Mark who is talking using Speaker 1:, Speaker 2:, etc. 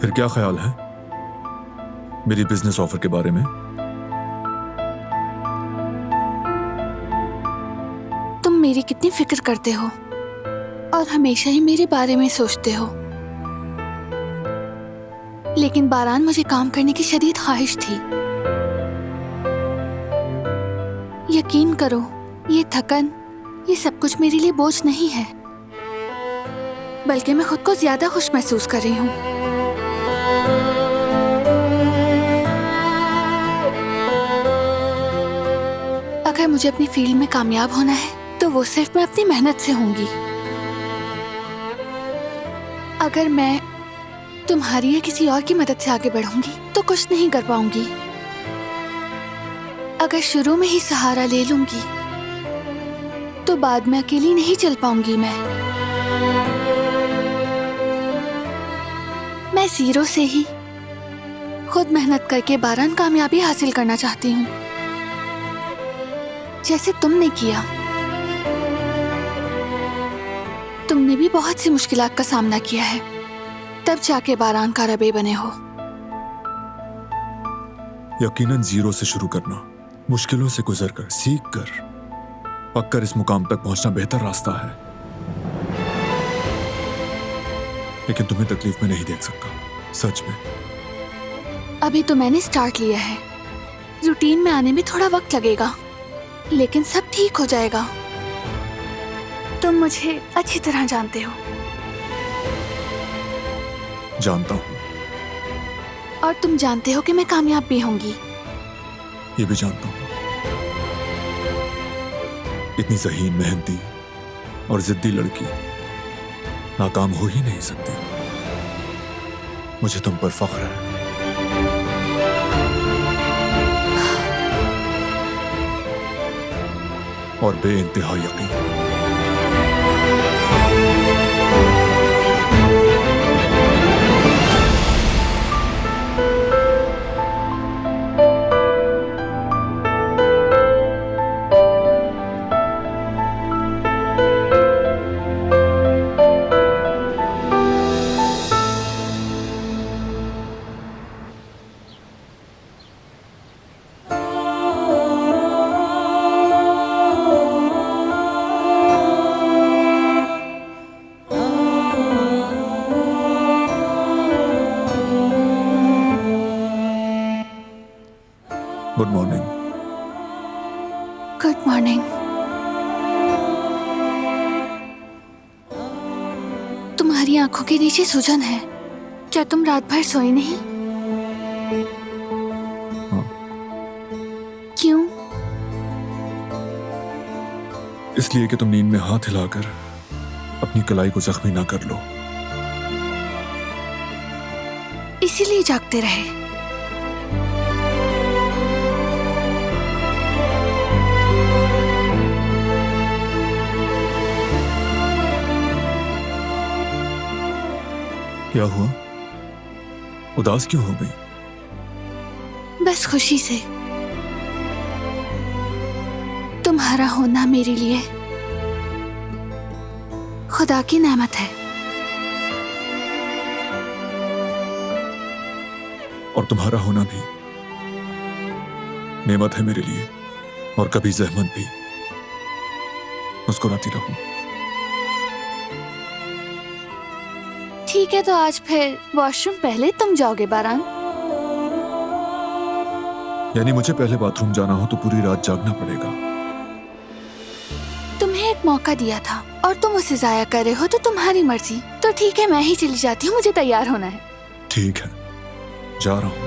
Speaker 1: फिर क्या ख्याल है मेरी बिजनेस ऑफर के बारे में?
Speaker 2: तुम मेरी कितनी फिक्र करते हो और हमेशा ही मेरे बारे में सोचते हो, लेकिन बारान, मुझे काम करने की शदीद ख्वाहिश थी। यकीन करो, ये थकन, ये सब कुछ मेरे लिए बोझ नहीं है, बल्कि मैं खुद को ज्यादा खुश महसूस कर रही हूँ। अगर मुझे अपनी फील्ड में कामयाब होना है तो वो सिर्फ मैं अपनी मेहनत से होंगी। अगर मैं तुम्हारी या किसी और की मदद से आगे बढ़ूंगी तो कुछ नहीं कर पाऊंगी। अगर शुरू में ही सहारा ले लूंगी तो बाद में अकेली नहीं चल पाऊंगी। मैं जीरो से ही खुद मेहनत करके बारान कामयाबी हासिल करना चाहती हूँ, जैसे तुमने किया। तुमने भी बहुत सी मुश्किलात का सामना किया है, तब जाके बारान का रबे बने हो।
Speaker 1: यकीनन जीरो से शुरू करना, मुश्किलों से गुजरकर, सीख कर, पक्कर इस मुकाम तक पहुंचना बेहतर रास्ता है। लेकिन तुम्हें तकलीफ में नहीं देख सकता, सच में।
Speaker 2: अभी तो मैंने स्टार्ट लिया है। रूटीन में आने में थोड़ा वक्त लगेगा, लेकिन सब ठीक हो जाएगा। तुम मुझे अच्छी तरह जानते हो।
Speaker 1: जानता हूं।
Speaker 2: और तुम जानते हो कि मैं कामयाब भी होंगी।
Speaker 1: ये भी जानता हूं। इतनी ज़हीन, मेहनती और जिद्दी लड़की नाकाम हो ही नहीं सकती। मुझे तुम पर फख्र है। और बेइंतहा यकीन। Good morning.
Speaker 2: Good morning. तुम्हारी आंखों के नीचे सूजन है। क्या तुम रात भर सोई नहीं?
Speaker 1: हाँ।
Speaker 2: क्यों?
Speaker 1: इसलिए कि तुम नींद में हाथ हिलाकर अपनी कलाई को जख्मी ना कर लो।
Speaker 2: इसीलिए जागते रहे।
Speaker 1: क्या हुआ? उदास क्यों हो गई?
Speaker 2: बस खुशी से। तुम्हारा होना मेरे लिए खुदा की नेमत है।
Speaker 1: और तुम्हारा होना भी नेमत है मेरे लिए, और कभी जहमत भी। मुस्कुराती रहो।
Speaker 2: ठीक है, तो आज फिर वॉशरूम पहले तुम जाओगे बारान?
Speaker 1: यानी मुझे पहले बाथरूम जाना हो तो पूरी रात जागना पड़ेगा?
Speaker 2: तुम्हें एक मौका दिया था और तुम उसे जाया कर रहे हो, तो तुम्हारी मर्जी। तो ठीक है, मैं ही चली जाती हूँ, मुझे तैयार होना है।
Speaker 1: ठीक है, जा रहा हूँ।